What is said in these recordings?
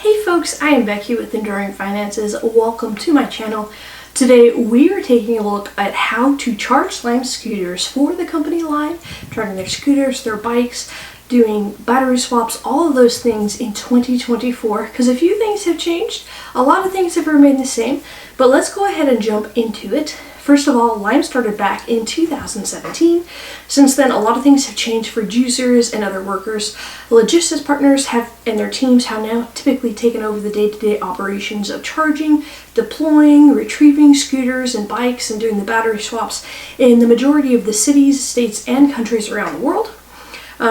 Hey folks, I am Becky with Enduring Finances. Welcome to my channel. Today we are taking a look at how to charge Lime scooters for the company Lime, charging their scooters, their bikes, doing battery swaps, all of those things in 2024, because a few things have changed. A lot of things have remained the same, but let's go ahead and jump into it. First of all, Lime started back in 2017. Since then, a lot of things have changed for juicers and other workers. Logistics partners and their teams have now typically taken over the day-to-day operations of charging, deploying, retrieving scooters and bikes, and doing the battery swaps in the majority of the cities, states, and countries around the world.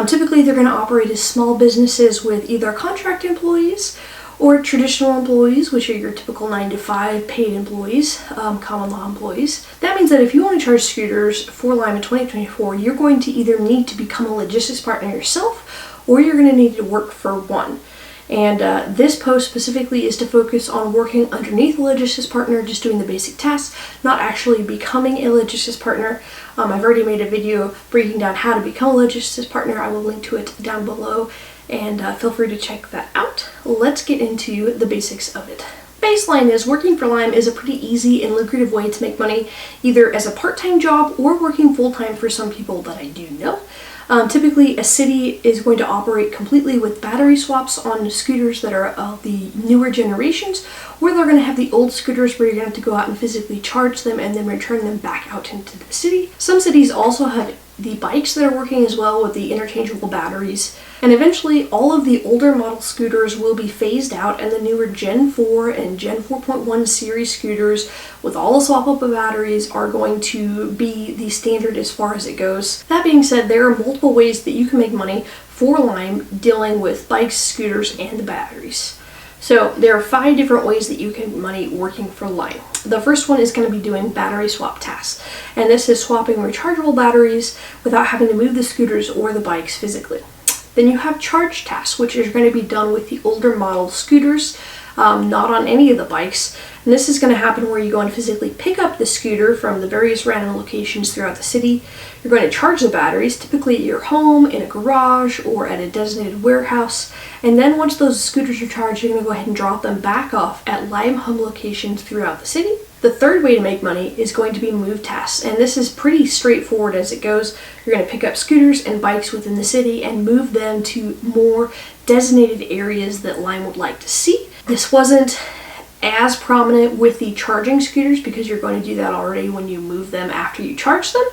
Typically, they're going to operate as small businesses with either contract employees or traditional employees, which are your typical 9-to-5 paid employees, common law employees. That means that if you want to charge scooters for Lime in 2024, you're going to either need to become a logistics partner yourself, or you're going to need to work for one. And this post specifically is to focus on working underneath a logistics partner, just doing the basic tasks, not actually becoming a logistics partner. I've already made a video breaking down how to become a logistics partner. I will link to it down below, and feel free to check that out. Let's get into the basics of it. Baseline is working for Lime is a pretty easy and lucrative way to make money, either as a part-time job or working full-time for some people that I do know. Typically, a city is going to operate completely with battery swaps on scooters that are of the newer generations, or they're going to have the old scooters where you're going to have to go out and physically charge them and then return them back out into the city. Some cities also have the bikes that are working as well with the interchangeable batteries. And eventually, all of the older model scooters will be phased out, and the newer Gen 4 and Gen 4.1 series scooters with all the swappable batteries are going to be the standard as far as it goes. That being said, there are multiple ways that you can make money for Lime dealing with bikes, scooters, and the batteries. So there are 5 different ways that you can make money working for Lime. The first one is going to be doing battery swap tasks, and this is swapping rechargeable batteries without having to move the scooters or the bikes physically. Then you have charge tasks, which is going to be done with the older model scooters, not on any of the bikes. And this is going to happen where you go and physically pick up the scooter from the various random locations throughout the city. You're going to charge the batteries, typically at your home, in a garage, or at a designated warehouse. And then once those scooters are charged, you're going to go ahead and drop them back off at Lime home locations throughout the city. The third way to make money is going to be move tasks, and this is pretty straightforward as it goes. You're going to pick up scooters and bikes within the city and move them to more designated areas that Lime would like to see. This wasn't as prominent with the charging scooters because you're going to do that already when you move them after you charge them.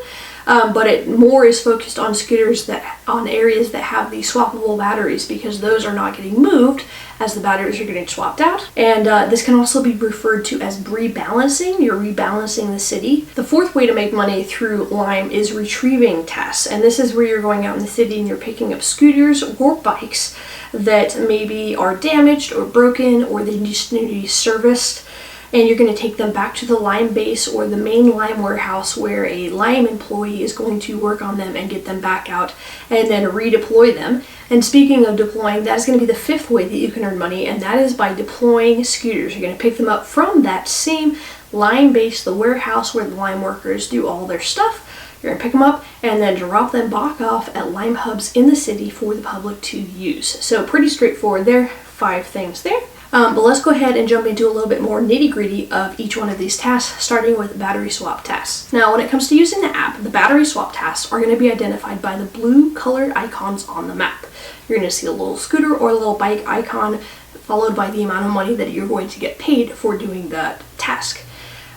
But it more is focused on scooters on areas that have the swappable batteries, because those are not getting moved as the batteries are getting swapped out. And this can also be referred to as rebalancing. You're rebalancing the city. The fourth way to make money through Lime is retrieving tasks. And this is where you're going out in the city and you're picking up scooters or bikes that maybe are damaged or broken, or they just need to be serviced. And you're going to take them back to the Lime base or the main Lime warehouse where a Lime employee is going to work on them and get them back out and then redeploy them. And speaking of deploying, that's going to be the fifth way that you can earn money, and that is by deploying scooters. You're going to pick them up from that same Lime base, the warehouse where the Lime workers do all their stuff. You're going to pick them up and then drop them back off at Lime hubs in the city for the public to use. So pretty straightforward there, 5 things there. But let's go ahead and jump into a little bit more nitty-gritty of each one of these tasks, starting with battery swap tasks. Now, when it comes to using the app, the battery swap tasks are going to be identified by the blue colored icons on the map. You're going to see a little scooter or a little bike icon, followed by the amount of money that you're going to get paid for doing that task.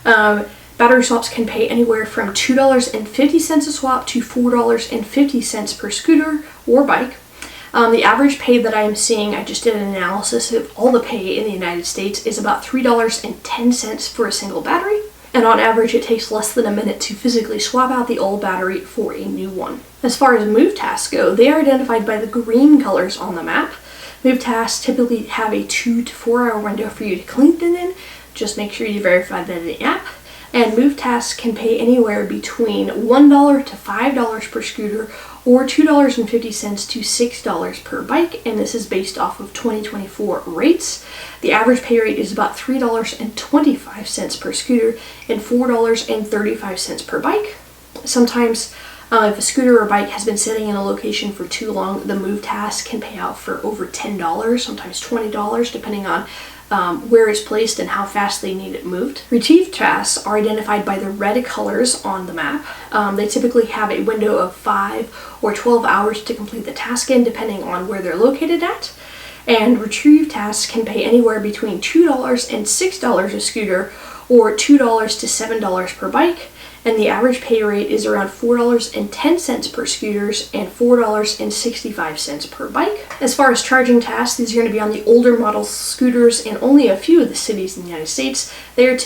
Battery swaps can pay anywhere from $2.50 a swap to $4.50 per scooter or bike. The average pay that I am seeing, I just did an analysis of all the pay in the United States, is about $3.10 for a single battery. And on average, it takes less than a minute to physically swap out the old battery for a new one. As far as move tasks go, they are identified by the green colors on the map. Move tasks typically have a 2 to 4 hour window for you to clean them in. Just make sure you verify that in the app. And move tasks can pay anywhere between $1 to $5 per scooter, or $2.50 to $6 per bike, and this is based off of 2024 rates. The average pay rate is about $3.25 per scooter and $4.35 per bike. Sometimes If a scooter or bike has been sitting in a location for too long, the move task can pay out for over $10, sometimes $20, depending on where it's placed and how fast they need it moved. Retrieve tasks are identified by the red colors on the map. They typically have a window of 5 or 12 hours to complete the task in, depending on where they're located at. And retrieve tasks can pay anywhere between $2 and $6 a scooter, or $2 to $7 per bike. And the average pay rate is around $4.10 per scooters and $4.65 per bike. As far as charging tasks, these are going to be on the older model scooters in only a few of the cities in the United States. They are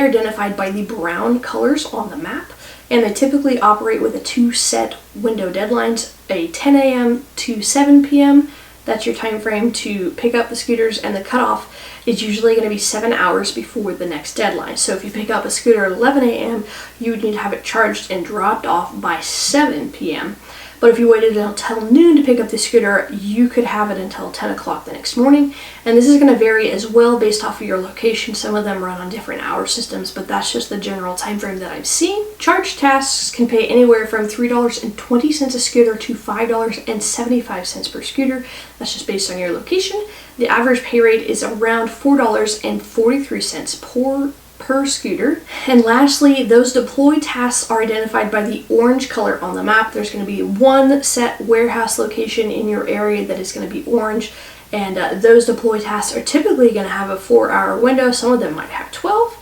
identified by the brown colors on the map, and they typically operate with a 2 set window deadlines, a 10 a.m. to 7 p.m. That's your time frame to pick up the scooters, and the cutoff is usually going to be 7 hours before the next deadline. So if you pick up a scooter at 11 a.m., you would need to have it charged and dropped off by 7 p.m. But if you waited until noon to pick up the scooter, you could have it until 10 o'clock the next morning. And this is going to vary as well based off of your location. Some of them run on different hour systems, but that's just the general time frame that I've seen. Charge tasks can pay anywhere from $3.20 a scooter to $5.75 per scooter. That's just based on your location. The average pay rate is around $4.43 per scooter. And lastly, those deploy tasks are identified by the orange color on the map. There's going to be one set warehouse location in your area that is going to be orange, and those deploy tasks are typically going to have a 4-hour window. Some of them might have 12,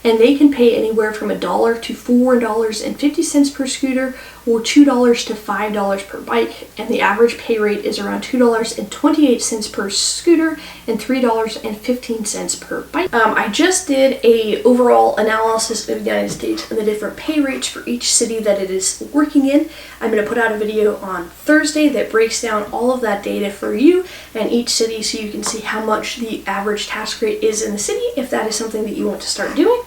and they can pay anywhere from $1 to $4.50 per scooter, or $2 to $5 per bike, and the average pay rate is around $2.28 per scooter and $3.15 per bike. I just did a overall analysis of the United States and the different pay rates for each city that it is working in. I'm going to put out a video on Thursday that breaks down all of that data for you and each city, so you can see how much the average task rate is in the city, if that is something that you want to start doing.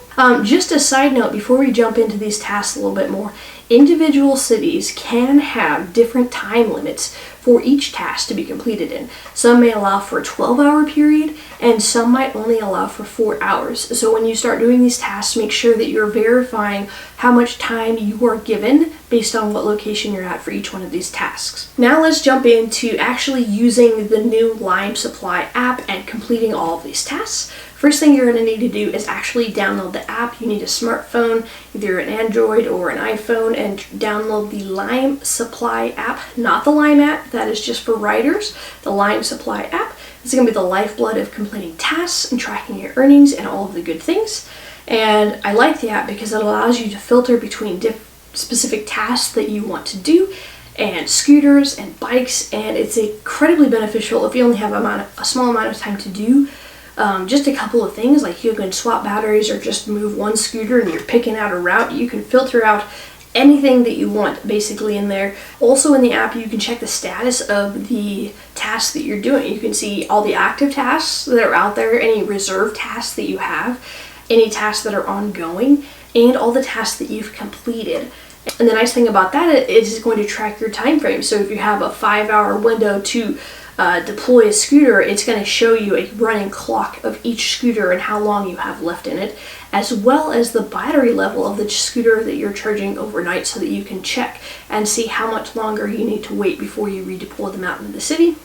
Just a side note before we jump into these tasks a little bit more, individual cities can have different time limits for each task to be completed in. Some may allow for a 12-hour period, and some might only allow for 4 hours. So when you start doing these tasks, make sure that you're verifying how much time you are given based on what location you're at for each one of these tasks. Now let's jump into actually using the new Lime Supply app and completing all of these tasks. First thing you're going to need to do is actually download the app. You need a smartphone, either an Android or an iPhone, and download the Lime Supply app, not the Lime app. That is just for riders. The Lime Supply app is going to be the lifeblood of completing tasks and tracking your earnings and all of the good things. And I like the app because it allows you to filter between specific tasks that you want to do, and scooters and bikes, and it's incredibly beneficial if you only have a small amount of time to do just a couple of things, like you can swap batteries or just move one scooter and you're picking out a route. You can filter out anything that you want basically in there. Also in the app, you can check the status of the tasks that you're doing. You can see all the active tasks that are out there, any reserved tasks that you have, any tasks that are ongoing, and all the tasks that you've completed. And the nice thing about that is it's going to track your time frame. So if you have a 5-hour window to deploy a scooter, it's going to show you a running clock of each scooter and how long you have left in it, as well as the battery level of the scooter that you're charging overnight, so that you can check and see how much longer you need to wait before you redeploy them out into the city.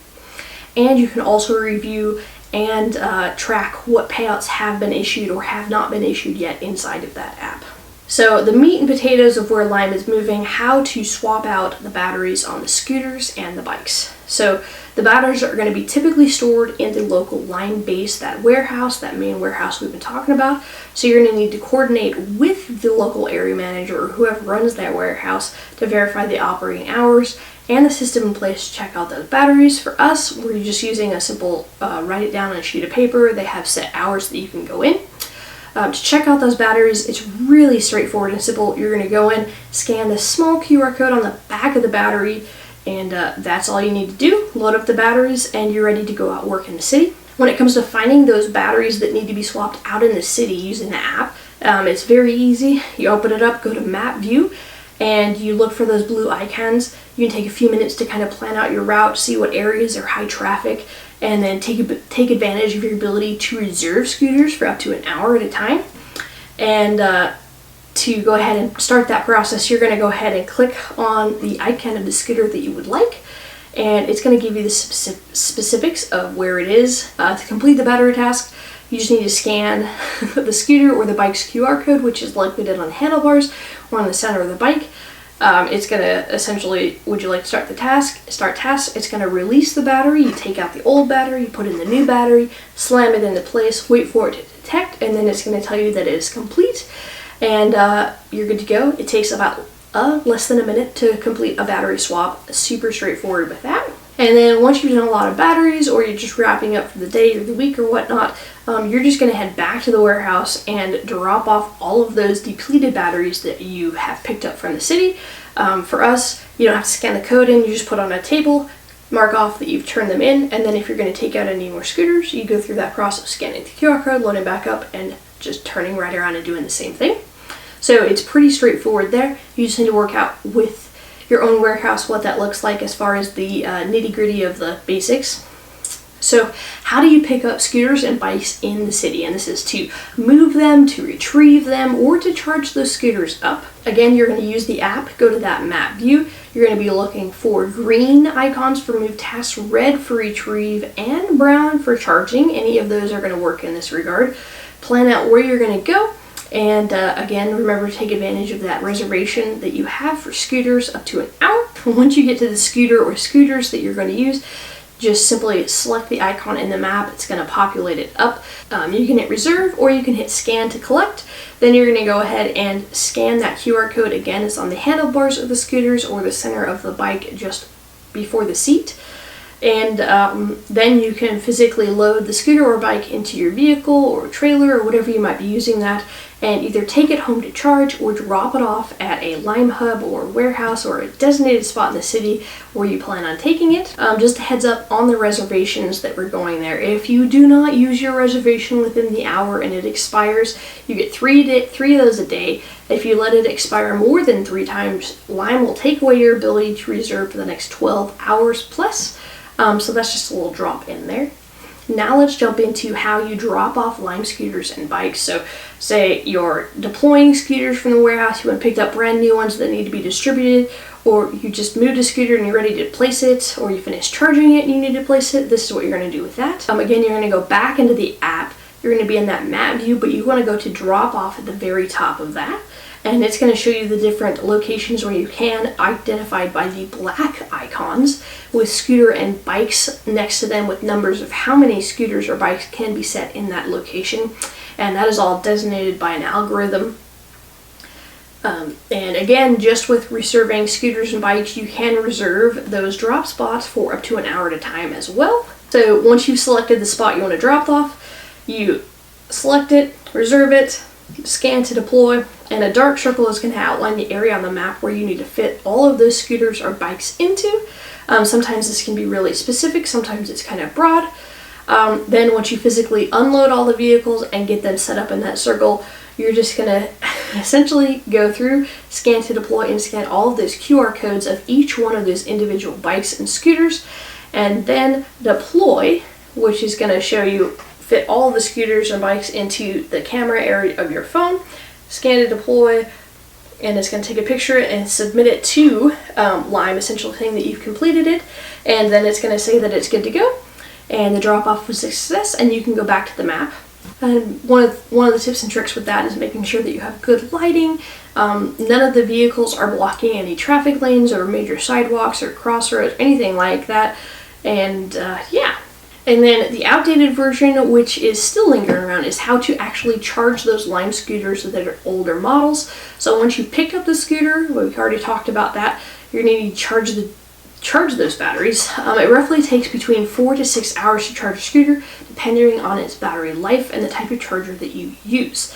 And you can also review and track what payouts have been issued or have not been issued yet inside of that app. So the meat and potatoes of where Lime is moving, how to swap out the batteries on the scooters and the bikes. So the batteries are going to be typically stored in the local Lime base, that warehouse, that main warehouse we've been talking about. So you're going to need to coordinate with the local area manager or whoever runs that warehouse to verify the operating hours and the system in place to check out those batteries. For us, we're just using a simple write it down on a sheet of paper. They have set hours that you can go in. To check out those batteries, it's really straightforward and simple. You're going to go in, scan the small QR code on the back of the battery, and that's all you need to do. Load up the batteries and you're ready to go out work in the city. When it comes to finding those batteries that need to be swapped out in the city using the app, it's very easy. You open it up, go to map view, and you look for those blue icons. You can take a few minutes to kind of plan out your route, see what areas are high traffic, and then take advantage of your ability to reserve scooters for up to an hour at a time. And to go ahead and start that process, you're going to go ahead and click on the icon of the scooter that you would like, and it's going to give you the specifics of where it is. To complete the battery task, you just need to scan the scooter or the bike's QR code, which is located on the handlebars or on the center of the bike. It's going to essentially, would you like to start the task? Start task. It's going to release the battery. You take out the old battery, you put in the new battery, slam it into place, wait for it to detect, and then it's going to tell you that it is complete, and you're good to go. It takes about less than a minute to complete a battery swap. Super straightforward with that. And then once you've done a lot of batteries, or you're just wrapping up for the day or the week or whatnot, you're just going to head back to the warehouse and drop off all of those depleted batteries that you have picked up from the city. For us, you don't have to scan the code in, you just put on a table, mark off that you've turned them in, and then if you're going to take out any more scooters, you go through that process, scanning the QR code, loading back up, and just turning right around and doing the same thing. So it's pretty straightforward there. You just need to work out with your own warehouse what that looks like as far as the nitty-gritty of the basics. So how do you pick up scooters and bikes in the city? And this is to move them, to retrieve them, or to charge those scooters up. Again, you're going to use the app. Go to that map view. You're going to be looking for green icons for move tasks, red for retrieve, and brown for charging. Any of those are going to work in this regard. Plan out where you're going to go. And again, remember to take advantage of that reservation that you have for scooters up to an hour. Once you get to the scooter or scooters that you're going to use, just simply select the icon in the map. It's going to populate it up. You can hit reserve, or you can hit scan to collect. Then you're going to go ahead and scan that QR code. Again, it's on the handlebars of the scooters or the center of the bike just before the seat. And then you can physically load the scooter or bike into your vehicle or trailer or whatever you might be using that, and either take it home to charge or drop it off at a Lime hub or warehouse or a designated spot in the city where you plan on taking it. Just a heads up on the reservations that we're going there. If you do not use your reservation within the hour and it expires, you get three of those a day. If you let it expire more than 3 times, Lime will take away your ability to reserve for the next 12 hours plus. So that's just a little drop in there. Now let's jump into how you drop off Lime scooters and bikes. So say you're deploying scooters from the warehouse, you went and picked up brand new ones that need to be distributed, or you just moved a scooter and you're ready to place it, or you finished charging it and you need to place it. This is what you're going to do with that. Again, you're going to go back into the app. You're going to be in that map view, but you want to go to drop off at the very top of that. And it's going to show you the different locations where you can, identified by the black icons with scooter and bikes next to them with numbers of how many scooters or bikes can be set in that location. And that is all designated by an algorithm. And again, just with reserving scooters and bikes, you can reserve those drop spots for up to an hour at a time as well. So once you've selected the spot you want to drop off, you select it, reserve it, scan to deploy, and a dark circle is going to outline the area on the map where you need to fit all of those scooters or bikes into. Sometimes this can be really specific, sometimes it's kind of broad. Then once you physically unload all the vehicles and get them set up in that circle, you're just going to essentially go through, scan to deploy, and scan all of those QR codes of each one of those individual bikes and scooters, and then deploy, which is going to show you fit all the scooters and bikes into the camera area of your phone, scan to deploy, and it's going to take a picture and submit it to Lime, essentially saying that you've completed it, and then it's going to say that it's good to go, and the drop-off was a success, and you can go back to the map. And one of the tips and tricks with that is making sure that you have good lighting. None of the vehicles are blocking any traffic lanes or major sidewalks or crossroads, anything like that, and yeah. And then the outdated version, which is still lingering around, is how to actually charge those Lime scooters that are older models. So once you pick up the scooter, we've already talked about that, you're going to need to charge those batteries. It roughly takes between 4 to 6 hours to charge a scooter, depending on its battery life and the type of charger that you use.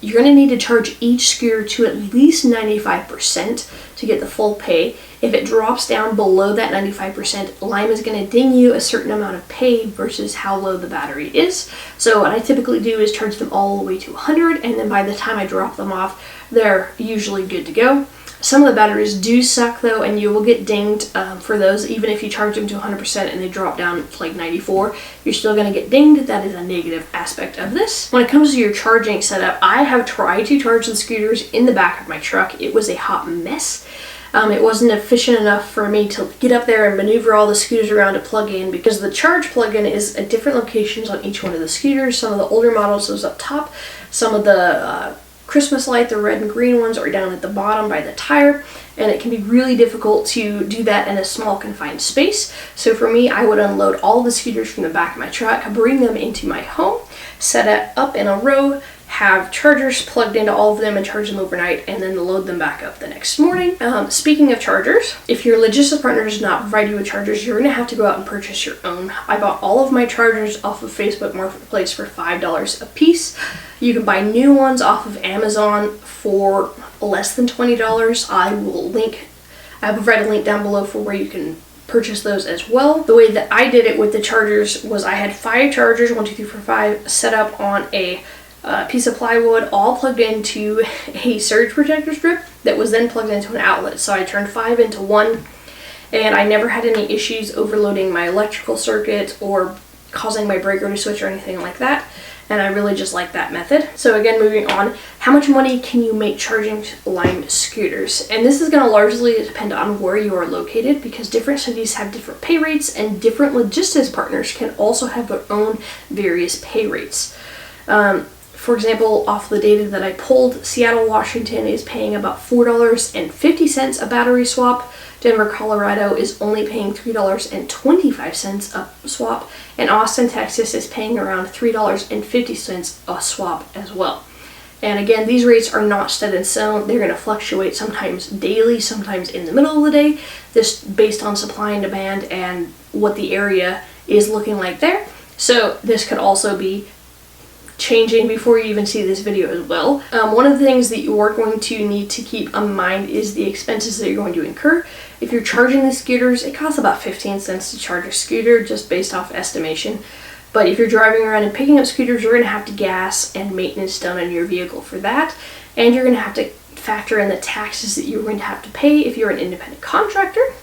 You're going to need to charge each scooter to at least 95% to get the full pay. If it drops down below that 95%, Lime is going to ding you a certain amount of pay versus how low the battery is. So what I typically do is charge them all the way to 100, and then by the time I drop them off, they're usually good to go. Some of the batteries do suck though, and you will get dinged for those. Even if you charge them to 100% and they drop down to like 94, you're still going to get dinged. That is a negative aspect of this. When it comes to your charging setup, I have tried to charge the scooters in the back of my truck. It was a hot mess. It wasn't efficient enough for me to get up there and maneuver all the scooters around to plug in, because the charge plug-in is at different locations on each one of the scooters. Some of the older models is up top. Some of the Christmas light, the red and green ones, are down at the bottom by the tire, and it can be really difficult to do that in a small confined space. So for me, I would unload all the scooters from the back of my truck, bring them into my home, set it up in a row, have chargers plugged into all of them and charge them overnight, and then load them back up the next morning. Speaking of chargers, if your logistics partner does not provide you with chargers, you're going to have to go out and purchase your own. I bought all of my chargers off of Facebook Marketplace for $5 a piece. You can buy new ones off of Amazon for less than $20. I will provide a link down below for where you can purchase those as well. The way that I did it with the chargers was I had 5 chargers, 1, 2, 3, 4, 5, set up on a piece of plywood, all plugged into a surge protector strip that was then plugged into an outlet. So I turned 5 into 1, and I never had any issues overloading my electrical circuit or causing my breaker to switch or anything like that. And I really just like that method. So again, moving on, how much money can you make charging Lime scooters? And this is going to largely depend on where you are located, because different cities have different pay rates, and different logistics partners can also have their own various pay rates. For example, off the data that I pulled, Seattle, Washington is paying about $4.50 a battery swap. Denver, Colorado is only paying $3.25 a swap. And Austin, Texas is paying around $3.50 a swap as well. And again, these rates are not set in stone. They're going to fluctuate, sometimes daily, sometimes in the middle of the day, just based on supply and demand and what the area is looking like there. So this could also be changing before you even see this video as well. One of the things that you are going to need to keep in mind is the expenses that you're going to incur. If you're charging the scooters, it costs about 15 cents to charge a scooter, just based off estimation. But if you're driving around and picking up scooters, you're going to have to gas and maintenance done on your vehicle for that. And you're going to have to factor in the taxes that you're going to have to pay if you're an independent contractor.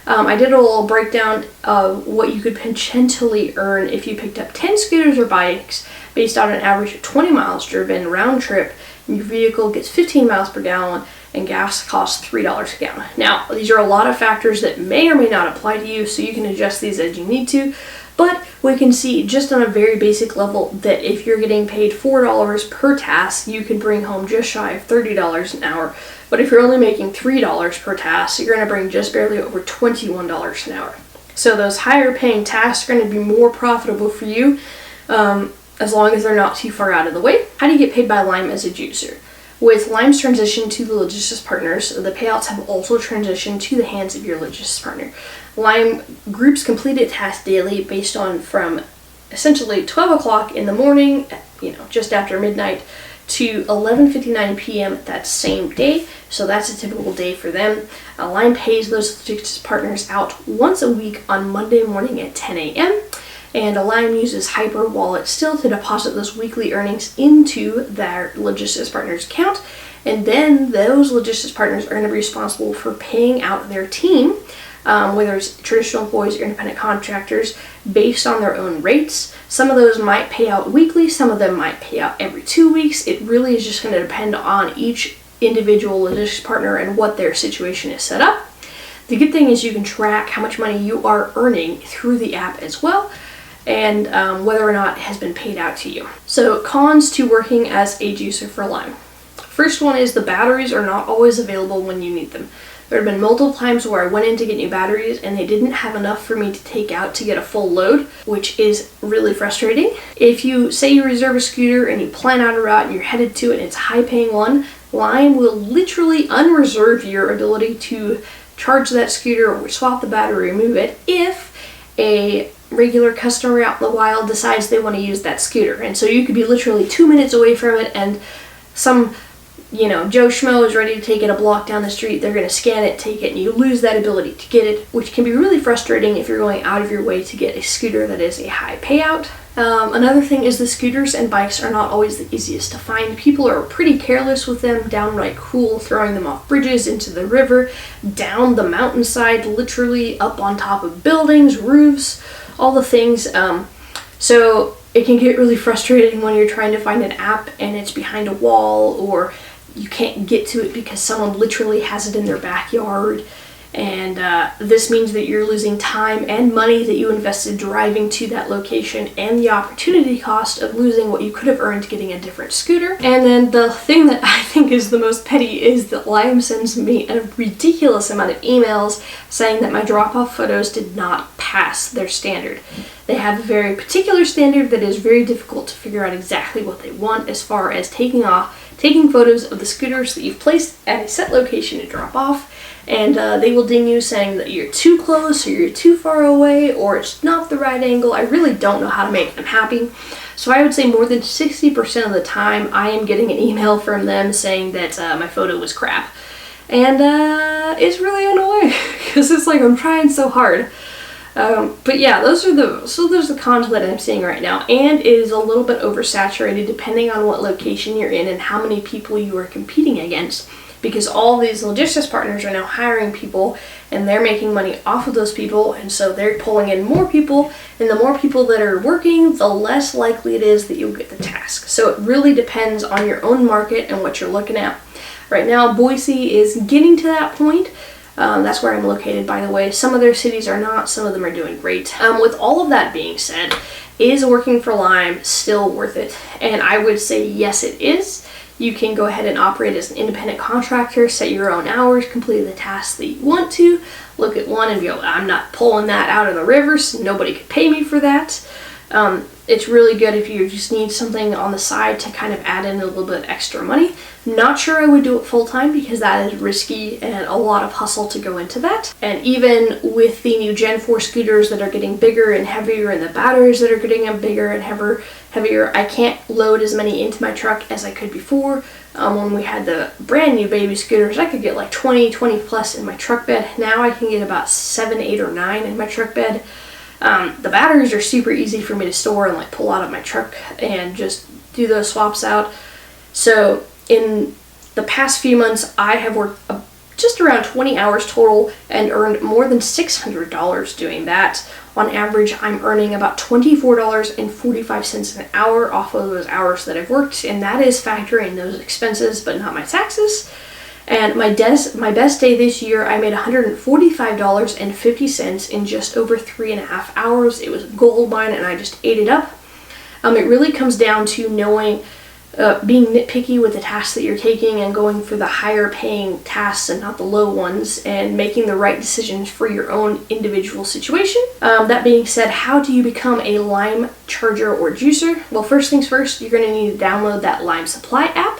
I did a little breakdown of what you could potentially earn if you picked up 10 scooters or bikes based on an average of 20 miles driven round trip, and your vehicle gets 15 miles per gallon and gas costs $3 a gallon. Now, these are a lot of factors that may or may not apply to you, so you can adjust these as you need to, but we can see just on a very basic level that if you're getting paid $4 per task, you can bring home just shy of $30 an hour. But if you're only making $3 per task, you're going to bring just barely over $21 an hour. So those higher paying tasks are going to be more profitable for you, as long as they're not too far out of the way. How do you get paid by Lime as a juicer? With Lime's transition to the logistics partners, the payouts have also transitioned to the hands of your logistics partner. Lime groups completed tasks daily based on from essentially 12 o'clock in the morning, just after midnight, to 11:59 p.m. that same day. So that's a typical day for them. Lime pays those logistics partners out once a week on Monday morning at 10 a.m. And Lime uses Hyper Wallet still to deposit those weekly earnings into their logistics partners account. And then those logistics partners are going to be responsible for paying out their team, whether it's traditional employees or independent contractors, based on their own rates. Some of those might pay out weekly, some of them might pay out every 2 weeks. It really is just going to depend on each individual logistics partner and what their situation is set up. The good thing is you can track how much money you are earning through the app as well, and whether or not it has been paid out to you. So cons to working as a juicer for Lime. First one is the batteries are not always available when you need them. There have been multiple times where I went in to get new batteries and they didn't have enough for me to take out to get a full load, which is really frustrating. If you say you reserve a scooter and you plan out a route and you're headed to it and it's a high paying one, Lime will literally unreserve your ability to charge that scooter or swap the battery or remove it if a regular customer out in the wild decides they want to use that scooter. And so you could be literally 2 minutes away from it and some you know, Joe Schmo is ready to take it a block down the street, they're going to scan it, take it, and you lose that ability to get it, which can be really frustrating if you're going out of your way to get a scooter that is a high payout. Another thing is the scooters and bikes are not always the easiest to find. People are pretty careless with them, downright cruel, throwing them off bridges, into the river, down the mountainside, literally up on top of buildings, roofs, all the things. So it can get really frustrating when you're trying to find an app and it's behind a wall, or you can't get to it because someone literally has it in their backyard. And this means that you're losing time and money that you invested driving to that location, and the opportunity cost of losing what you could have earned getting a different scooter. And then the thing that I think is the most petty is that Lime sends me a ridiculous amount of emails saying that my drop-off photos did not pass their standard. They have a very particular standard that is very difficult to figure out exactly what they want as far as taking photos of the scooters that you've placed at a set location to drop off. And they will ding you saying that you're too close, or you're too far away, or it's not the right angle. I really don't know how to make them happy. So I would say more than 60% of the time I am getting an email from them saying that my photo was crap. And it's really annoying because it's like I'm trying so hard. But yeah, those are the cons that I'm seeing right now, and it is a little bit oversaturated depending on what location you're in and how many people you are competing against, because all these logistics partners are now hiring people and they're making money off of those people, and so they're pulling in more people, and the more people that are working, the less likely it is that you'll get the task. So it really depends on your own market and what you're looking at. Right now, Boise is getting to that point. That's where I'm located, by the way. Some of their cities are not, some of them are doing great. With all of that being said, is working for Lime still worth it? And I would say yes, it is. You can go ahead and operate as an independent contractor, set your own hours, complete the tasks that you want to, look at one and go, I'm not pulling that out of the river, so nobody could pay me for that. It's really good if you just need something on the side to kind of add in a little bit of extra money. Not sure I would do it full time because that is risky and a lot of hustle to go into that. And even with the new Gen 4 scooters that are getting bigger and heavier, and the batteries that are getting bigger and heavier, I can't load as many into my truck as I could before. When we had the brand new baby scooters, I could get like 20 plus in my truck bed. Now I can get about 7, 8, or 9 in my truck bed. The batteries are super easy for me to store and like pull out of my truck and just do those swaps out. So in the past few months, I have worked just around 20 hours total and earned more than $600 doing that. On average, I'm earning about $24.45 an hour off of those hours that I've worked, and that is factoring those expenses but not my taxes. And my best day this year, I made $145.50 in just over 3.5 hours. It was a gold mine, and I just ate it up. It really comes down to knowing, being nitpicky with the tasks that you're taking and going for the higher paying tasks and not the low ones, and making the right decisions for your own individual situation. That being said, how do you become a Lime charger or juicer? Well, first things first, you're going to need to download that Lime Supply app.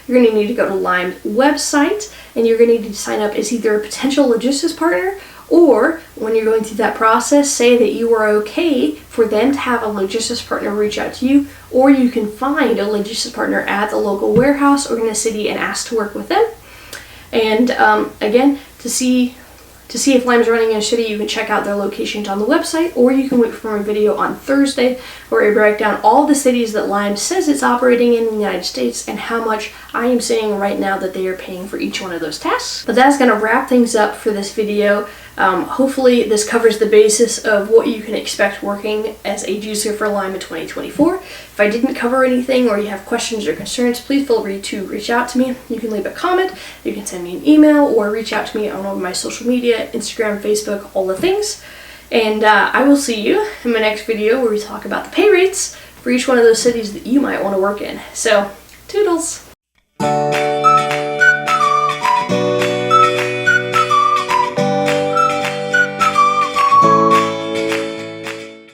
You're going to need to go to Lime's website, and you're going to need to sign up as either a potential logistics partner, or when you're going through that process, say that you are okay for them to have a logistics partner reach out to you, or you can find a logistics partner at the local warehouse or in the city and ask to work with them. And again, to see if Lime's running in a city, you can check out their locations on the website, or you can wait for a video on Thursday where I break down all the cities that Lime says it's operating in the United States and how much I am seeing right now that they are paying for each one of those tasks. But that's going to wrap things up for this video. Hopefully this covers the basis of what you can expect working as a juicer for Lime in 2024. If I didn't cover anything or you have questions or concerns, please feel free to reach out to me. You can leave a comment, you can send me an email, or reach out to me on all of my social media, Instagram, Facebook, all the things. And I will see you in my next video where we talk about the pay rates for each one of those cities that you might want to work in. So, toodles!